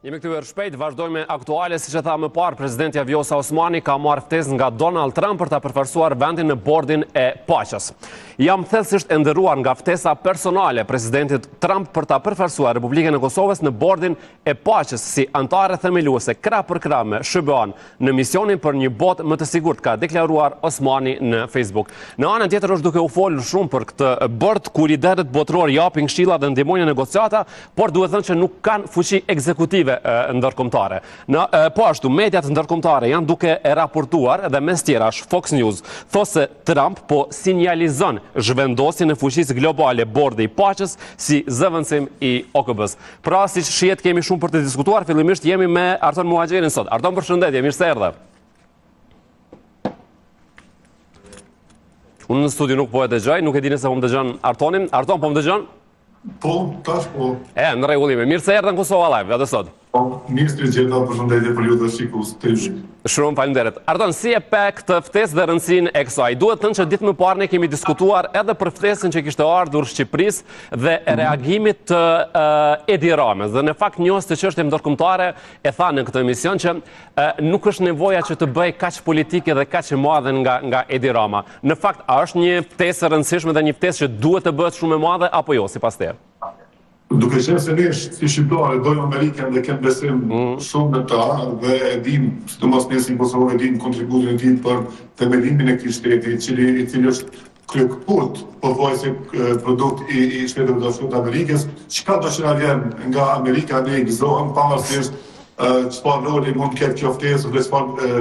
Jemi kthyer shpejt, vazhdojmë me aktuale. Siç e tha më parë, presidenti Vjosa Osmani ka marrë ftesë nga Donald Trump për ta përfaqësuar vendin në bordin e paqes. Jam thellësisht e nderuar nga ftesa personale e presidentit Trump për ta përfaqësuar Republikën e Kosovës në bordin e paqes si antare themeluese krah për krah me SBA-n në misionin për një botë më të sigurt, ka deklaruar Osmani në Facebook. Në anën tjetër është duke u folur shumë për këtë bord ku liderët botëror japin këshilla dhe ndihmojnë negociata, por duhet thënë që nuk kanë fuqi ekzekutive ndërkombëtare. Po ashtu, mediat ndërkombëtare janë duke e raportuar dhe mes tjerash Fox News thosë Trump po sinjalizon zhvendosjen e fuqisë globale bordi i paqes si zëvendësim i OKB-s. Pra, siç shihet, kemi shumë për të diskutuar. Fillimisht jemi me Arton Muhaxherin sot. Arton, përshëndetje, mirë se erdhe. Unë në studio nuk po e dëgjoj, nuk e di nëse po më dëgjon Artonin. Arton, po më dëgjon? Po, tash po. Në rregull. Mirë se erdhe në Kosova Live, edhe sot. Po, mirë se gjeta, përshëndetje për ju dhe shikus të ju. Shumë faleminderit. Arton, si e pe këtë ftesë dhe rëndësinë e kësaj? Duhet thënë që ditë më parë ne kemi diskutuar edhe për ftesën që kishte ardhur Shqipërisë dhe reagimit të Edi Ramës. Dhe në fakt njohës të çështje ndërkombëtare e tha në këtë emision që nuk është nevoja që të bëj kaq politike dhe kaq e madhe nga Edi Rama. Në fakt, a është një ftesë e rëndësishme dhe një ftesë që duhet të bëhet shumë e madhe apo jo sipas teje? Duke qenë se ne si shqiptarë dojmë Amerikën dhe kemë besim shumë në ta dhe e dim, sidomos ne si Kosovë, e dim kontributin e tij për themelimin e këtij shteti, i cili është kryekfut pothuajse produkt i Shtetit Bashkuar të Amerikës. Çka do të vjen nga Amerika ne gëzohem pavarësisht çfarë roli mund të ketë kjo ftesë dhe çfarë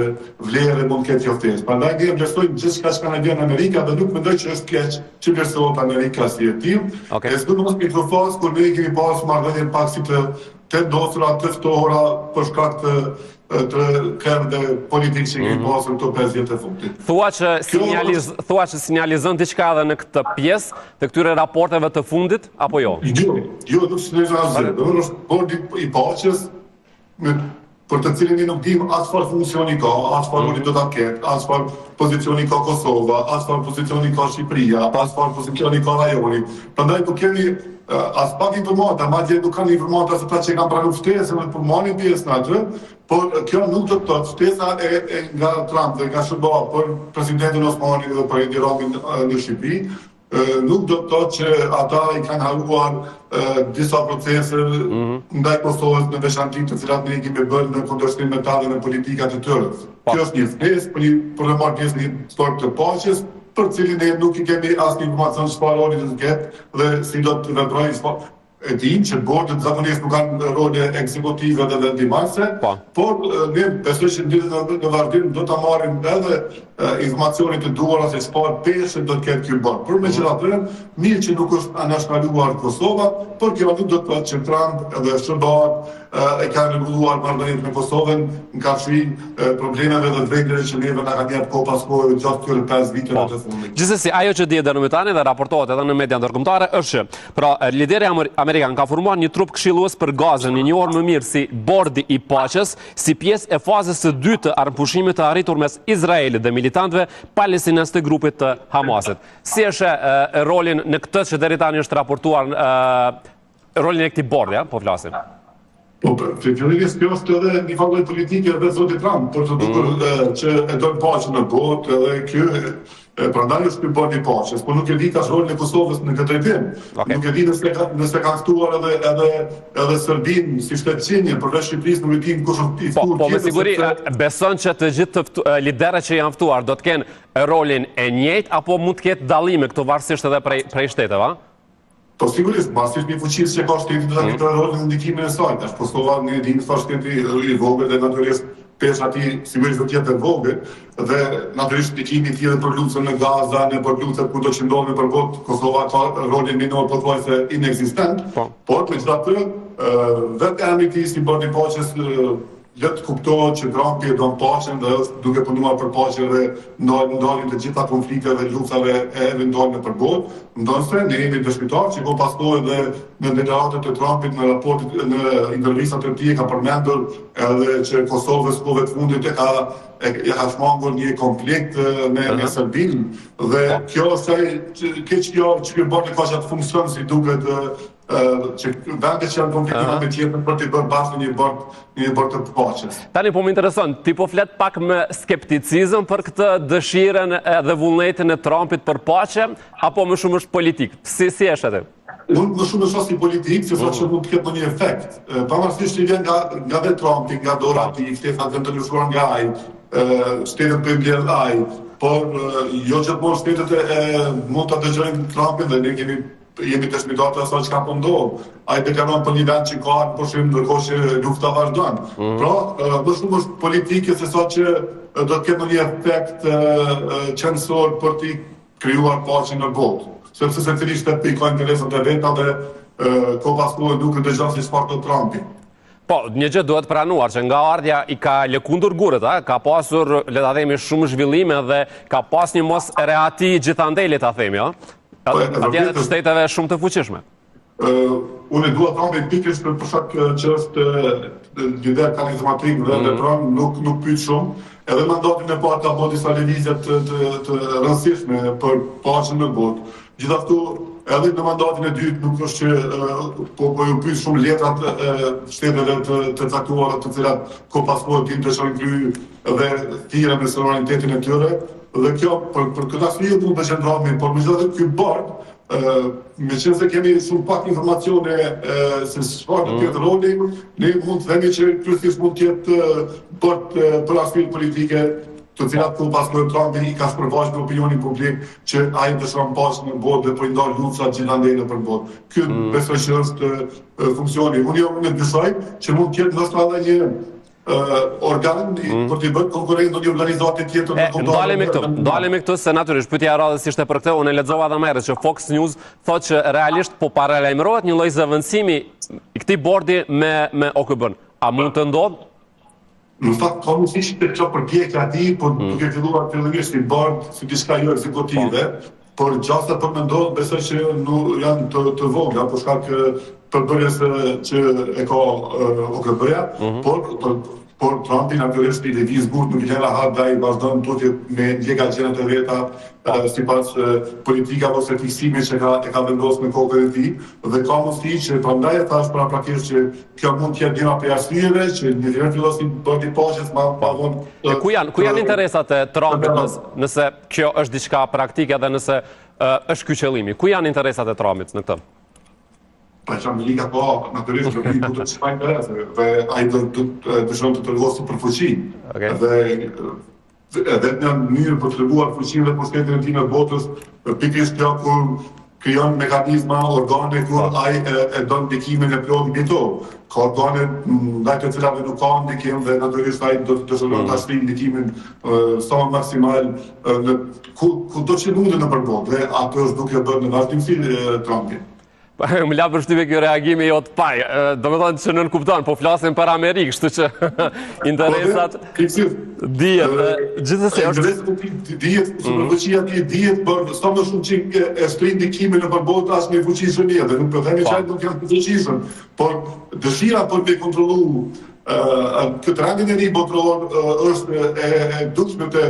vlerë mund të ketë kjo ftesë. Prandaj ne vlerësojmë gjithçka që na vjen në Amerikë dhe nuk mendoj që është keq që vlerësohet Amerika si e tillë. E sidomos në këtë fazë kur ne kemi pasur marrëdhënie pak si të ndosura të ftohura për shkak të këndë politikë që kemi pasur këto 5 vjet e fundit. Thua që sinjalizon diçka edhe në këtë pjesë të këtyre raporteve të fundit apo jo? Jo, nuk sinjalizon. Është bordi i paqes për të cilin ne nuk dim as çfarë funksioni ka, as çfarë roli do ta ketë, as çfarë pozicioni ka Kosova, as çfarë pozicioni ka Shqipëria, as çfarë pozicioni ka rajoni. Prandaj po kemi as pak informata, madje nuk kanë informata se ata që kanë pranuar ftesën për marrjen pjesë në atë, por kjo nuk do të thotë ftesa e nga Trump dhe nga SBA për presidentin Osmani dhe për Edi Ramën në Shqipëri, nuk do të thotë që ata i kanë haruar disa procese ndaj Kosovës në veçantë të cilat ne kemi bërë në kundërshtim me ta dhe në politikat e tyre. Kjo është një ftesë për të marrë pjesë në një storm të paqes, për cilin ne nuk i kemi asnjë informacion çfarë roli do të ketë dhe si do të veprojë. E dim që bordet zakonisht nuk kanë role ekzekutive dhe vendimase, por ne besoj që në vazhdim do ta marrim edhe informacionet e duhura se çfarë peshë do të ketë ky bord. Por megjithatë, mirë që nuk është anashkaluar Kosova, por kjo nuk do të thotë që Trump dhe SBA e kanë rregulluar marrëdhëniet me Kosovën në kafshërin problemeve dhe vegleve që neve na kanë jap kohë pas kohë gjatë këtyre 5 viteve të fundit. Gjithsesi, ajo që dihet dërmitani dhe raportohet edhe në media ndërkombëtare është që pra lideri Amerikan ka formuar një trup këshillues për Gazën, i njohur më mirë si bordi i paqes, si pjesë e fazës së dytë të armpushimit të arritur mes Izraelit dhe militantëve palestinez të grupit të Hamasit. Si është rolin në këtë që deri tani është raportuar rolin e këtij bordi, po flasim? Po, fillimisht kjo është edhe një falloj politike dhe zoti Trump, por të dukur që e do paqen në botë edhe ky prandaj është ky bordi i paqes, por nuk e di ka rolin e Kosovës në këtë drejtim. Nuk e di nëse kanë ftuar edhe Serbinë si shtetësinje përveç Shqipërisë, nuk e di kush është i ftuar. Po me siguri beson që të gjithë liderët që janë ftuar do të kenë rolin e njëjtë apo mund të ketë dallime këtu varësisht edhe prej shteteve, a? Po sigurisht, basisht një fuqisë që ka shteti do ta ketë rolin në ndikimin e saj. Tash Kosova ne e dimë sa shteti i vogël dhe natyrisht pesha ati sigurisht do të jetë e vogël dhe natyrisht ndikimi i tij për luftën në Gaza, në për luftën kudo që ndodhen për botë, Kosova ka rolin minor pothuajse inekzistent. Por megjithatë, vetë emri i tij si bordi i paqes le të kuptohet që Trumpi e don paqen dhe është duke punuar për paqe dhe ndaljen të gjitha konflikteve dhe luftave e eventuale për botë. Ndonse ne jemi dëshmitar që pas kohë dhe në deklaratat e Trumpit në raportet në intervistat e tij ka përmendur edhe që Kosovës kohëve të fundit e ka shmangur një konflikt me Serbinë dhe kjo është kjo që ky bord ka çat funksion si duket që vendet që janë konfliktuar me tjetër për të bërë bashkë një bord të paqes. Tani po më intereson, ti po flet pak me skepticizëm për këtë dëshirën dhe vullnetin e Trumpit për paqe, apo më shumë është politik? Si është atë? Unë më shumë është si politikë, se sa që mund të ketë një efekt. Pavarësisht që vjen nga vetë Trumpi, nga dora ti, shtetat të lëshuar nga ai, shtetet për mbjell ai, por jo gjithmonë shtetet mund të dëgjojnë Trumpin dhe ne jemi të shmitatë e asaj çka po ndodh. Ai deklaron për një vend që ka në pushim ndërkohë që lufta vazhdon. Pra, më shumë është politike se sa që do të ketë një efekt qendror për të krijuar paqen në botë. Sepse se cili shtetë i ka interesat e veta dhe ko paskohet nuk e dëgjon si çfarë do Trumpi. Po, një gjë duhet pranuar që nga ardhja i ka lëkundur gurët, ka pasur, le ta themi, shumë zhvillime dhe ka pas një mos reati gjithandej, le ta themi, atje të shteteve shumë të fuqishme. Unë dua Trumpi pikërisht për shkak që është lider karizmatik dhe Trump nuk pyet shumë, edhe mandatin e parë ka bërë disa lëvizje të rëndësishme për paqen në botë. Gjithashtu, edhe në mandatin e dytë nuk është që po ju pyet shumë letrat shteteve të caktuara të cilat ko paskohet tim të shojnë kry dhe thirrje me suverenitetin e tyre. Dhe kjo për këtë arsye mund të qëndrohemi, por megjithatë ky bord me qenë se kemi shumë pak informacione se çfarë do të ketë roli, ne mund të themi që kryesisht mund të jetë bord për arsye politike, të cilat ku paskohet Trumpi i ka shpërfaqur në opinionin publik që ai dëshiron paqen në botë dhe po i ndon luftësat gjithandej nëpër botë. Ky besoj që është funksioni. Unë besoj që mund të jetë ndoshta edhe një organ për të bërë konkurrencë ndonjë organizate tjetër në kombëtar. Dalemi këtu se natyrisht pyetja e radhës ishte për këtë. Unë lexova edhe më herët që Fox News thotë që realisht po paralajmërohet një lloj zëvendësimi i këtij bordi me OKB-n. A mund të ndodhë? Në fakt, ka mundësi që kjo përpjekja ati, por duke filluar fillimisht i bord si diçka jo ekzekutive, por gjasa për me ndodhë besoj që janë të vogla, për shkak përbërjes që e ka OKB-ja, por Trumpi natyrisht i lëviz gurt nuk i lën rahat dhe ai vazhdon tutje me ndjeka gjenet e veta sipas politika ose fiksimi që e ka vendosur në kokën e tij dhe ka mundësi që prandaj e thash paraprakisht që kjo mund të jetë një nga arsyeve që një herë fillosin bordi paqes ma vonë. Ku janë interesat e Trumpit nëse kjo është diçka praktike dhe nëse është ky qëllimi? Ku janë interesat e Trumpit në këtë? Pa që Amerika po, natyrisht, do të të shpajnë interese, dhe ai dëshiron të tërgosë për fuqi. Edhe në mënyrë për të treguar fuqinë dhe pushtetin e tij në botës, pikërisht kjo kur krijon mekanizma, organe kur ai e don ndikimin e plotë mbi to. Ka organe ndaj të cilave nuk ka ndikim dhe natyrisht ai do të dëshiron ta shpijë ndikimin sa më maksimal kudo që mundet nëpër botë. Dhe ato është duke bërë në vazhdimsi Trumpi. Më la përshtypje kjo reagimi jo të paj. Do me thonë që nën kupton, po flasim për Amerikë, kështu që interesat dihet. Gjithsesi është dihet, superfuqia dihet, por sa më shumë që e shkrin ndikimin në përbot as me fuqi shënia, dhe nuk po themi që ai nuk janë të fuqishëm, por dëshira për të kontrolluar këtë rendin e tij botror është e dukshme të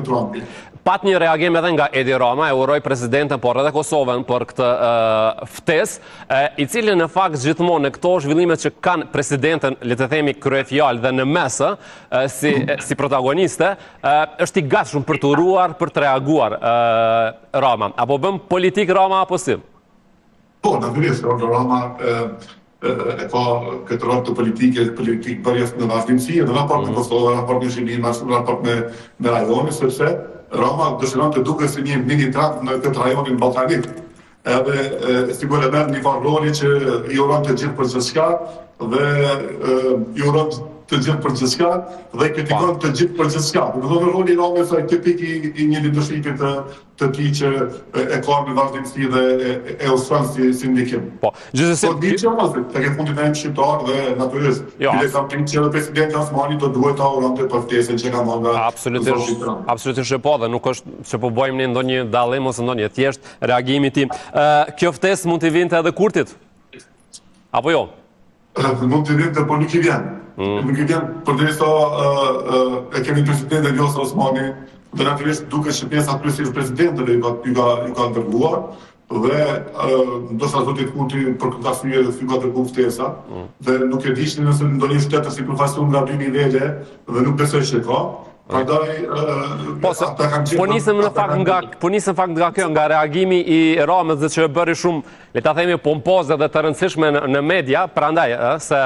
Trumpi. Pat një reagim edhe nga Edi Rama, e uroj presidentën, por edhe Kosovën për këtë ftesë, i cili në fakt gjithmonë në këto zhvillimet që kanë presidentën, le të themi kryefjalë dhe në mesë, si protagoniste, është i gatshëm për të uruar, për të reaguar Rama. Apo bëm politik Rama apo si? Po, natyrisht, Rama e ka këtë rol të politik bërjes në vazhdimsi, edhe raport me Kosovë, raport me Shqipërinë, raport me rajonin, sepse Rama dëshiron të duket si një mini Trump në këtë rajonin ballkanik. Edhe sigurisht merr një roli që i uron të gjithë për gjithçka dhe i uron të gjithë për gjithçka dhe i kritikon të gjithë për gjithçka. Do të thonë roli i Ramës është tipik i një leadershipit të tij që e ka në vazhdimsi dhe e ushtron si ndikim. Po, gjithsesi tek fundit në shqiptar dhe natyrisht le të them që presidenti Osmani do duhet ta uronte për ftesën që ka marrë nga absolutisht po, dhe nuk është që po bëjmë ne ndonjë dallim ose ndonjë thjesht reagimi tim. Kjo ftesë mund të vinte edhe Kurtit? Apo jo? Mund të vinte, por nuk i vjen. Nuk i vjen përderisa e kemi presidentin Vjosa Osmani dhe natyrisht duket që pjesa kryesisht presidentëve ju ka dërguar, dhe ndoshta zotit Kurti për këtë arsye dhe fyka të ftesa dhe nuk e dishni nëse ndonjë shtetër si përfaqësuar nga 2 nivele dhe nuk besoj se ka. Po nisëm fakt nga kjo, nga reagimi i Ramës dhe që e bëri shumë, le ta themi, pompoze dhe të rëndësishme në media, prandaj se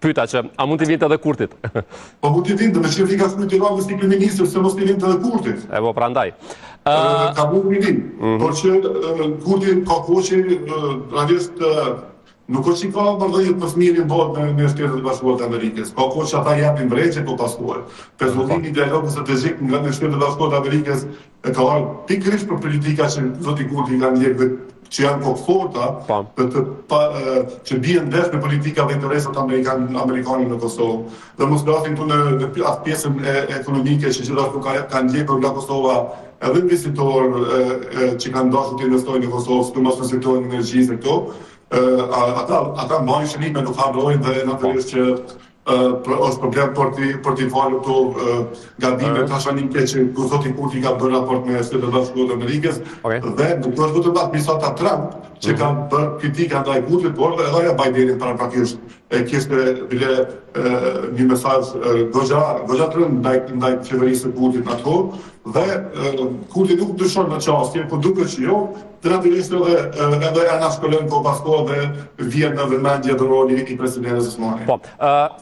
pyeta që a mund t'i vinte edhe Kurtit? Po mund t'i vinte, me që fika shkruajti Ramës si kryeministër, se mos t'i vinte edhe Kurtit. E po prandaj. Ka mund t'i vinte, por që Kurti ka koqe, realisht nuk është që ka mërdhëjët për fëmijën në botë në Shtetet e Bashkuara të Amerikës. Ka kohë që ata japin brejqe po paskuar. Pezullimi i dialogut strategjik nga Shtetet e Bashkuara të Amerikës ka ardhur pikërisht për politika që zoti Kurti ka ndjekë që janë forta që bien ndesh me politika dhe interesat amerikanë në Kosovë. Dhe mos dasin këtu në atë pjesën ekonomike që gjithashtu ka ndjekur nga Kosova edhe investitorë që kanë dashur të investojnë në Kosovë, sidomos në sektorin e energjisë e këto. Ata mbajnë shënime, nuk harrojnë dhe natyrisht që është problem për t'i falur këto gabime trashënimike që zoti Kurti ka bërë raport me Shtetet e Bashkuara të Amerikës dhe nuk është vetëm administrata Trump që kanë bërë kritika ndaj Kurtit, por edhe Bideni paraprakisht kishte bile një mesazh goxha të rëndë ndaj qeverisë së Kurtit atë dhe Kurti nuk dyshon në çështje, por duket që jo, dhe natyrisht edhe ana shkollën po pasko dhe vjen në vëmendje dhe roli i presidentit Osmani. Po,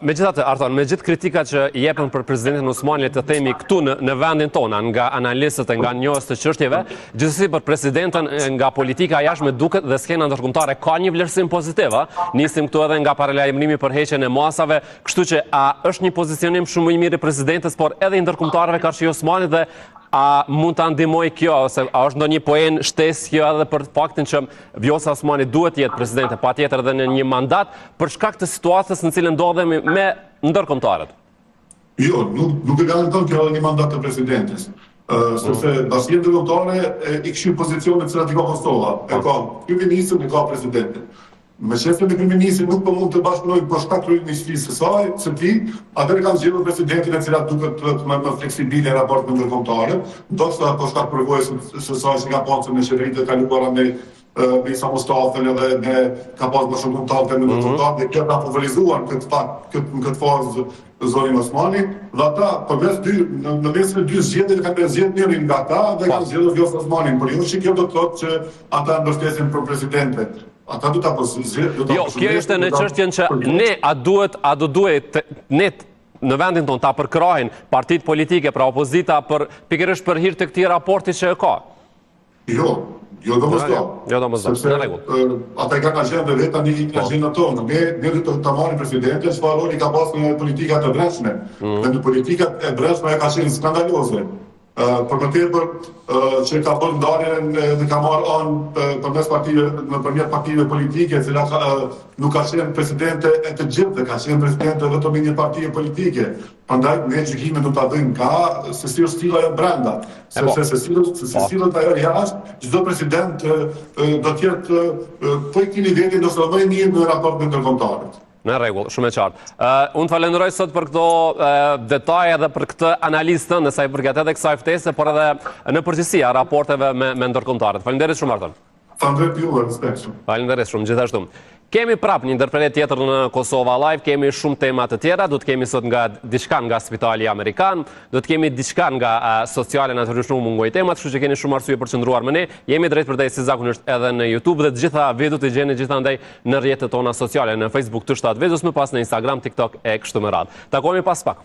megjithatë, Arton, me gjithë kritikat që jepen për presidentin Osmani, të themi këtu në vendin tonë, nga analistët e nga njohës të çështjeve, gjithsesi për presidentën nga politika jashtme duket dhe skena ndërkombëtare ka një vlerësim pozitiv, nisim këtu edhe nga paralajmërimi për heqjen e masave, kështu që a është një pozicionim shumë i mirë i presidentës, por edhe i ndërkombëtarëve karshi Osmanit dhe a mund ta ndihmoj kjo, ose a është ndonjë poen shtesë kjo edhe për faktin që Vjosa Osmani duhet të jetë presidente, patjetër edhe në një mandat, për shkak të situatës në cilën ndodhemi me ndërkombëtarët? Jo, nuk e garanton kjo një mandat të presidentes. Sepse bashkia ndërkombëtare i këshill pozicionet që i ka Kosova. E ka kryeministrin, e ka presidentin. Me shefën e kryeministrit nuk po mund të bashkëpunojnë për shkak të kryeministrisë së saj, së tij, atëherë kanë zgjedhur presidentin e cila duket më fleksibile në raport me ndërkombëtarët, ndoshta për shkak të përvojës së saj që ka pasur në qeveritë e kaluara me Isa Mustafën edhe me ka pasur më shumë kontakte me ndërkombëtarët dhe kjo ka favorizuar këtë fazë zoni Osmani dhe ata në mes të dy zgjedhjeve kanë zgjedhur njërin nga ata dhe kanë zgjedhur Vjosa Osmanin, por jo që kjo do të thotë që ata mbështesin për presidentin. Ata do ta pozicion. Jo, kjo është në çështjen që ne a duhet ne në vendin tonë ta përkrahin partitë politike, pra opozita pikërisht për hir të këtij raporti që e ka. Jo domosdoshmë. Jo domosdoshmë, në rregull. Ata kanë agjendën vetë tani agjendën tonë. Ne do të marrim presidentin, çfarë roli ka pasur në politikat e brendshme. Dhe në politikat e brendshme ka qenë skandaloze. Për më tepër që ka bërë ndarjen dhe ka marrë anë nëpërmjet partive politike, e cila nuk ka qenë presidente e të gjithë, dhe ka qenë presidente vetëm e një partie politike. Prandaj ne gjykimin do ta bëjmë ka se si është stilla e brenda, sepse se si ajo jashtë, çdo president do të jetë po i këtij niveli ndoshta më i mirë në raport me ndërkombëtarët. Në rregull, shumë e qartë. Unë falenderoj sot për këto detaje dhe për këtë analizë tënde sa i përket edhe kësaj ftese, por edhe në përgjithësi raporteve me ndërkombëtarët. Faleminderit shumë Arton. Faleminderit juve, respekt shumë. Faleminderit shumë, gjithashtu. Kemi prapë një ndërprerje tjetër në Kosova Live, kemi shumë tema të tjera, do të kemi sot diçka nga Spitali Amerikan, do të kemi diçka nga sociale, natyrisht nuk mungoj temat, kështu që keni shumë arsye për të qëndruar me ne. Jemi drejt përtej si zakonisht edhe në YouTube dhe të gjitha videot i gjeni gjithandaj në rrjetet tona sociale, në Facebook të 7 videos, më pas në Instagram, TikTok e kështu me radhë. Takohemi pas pak.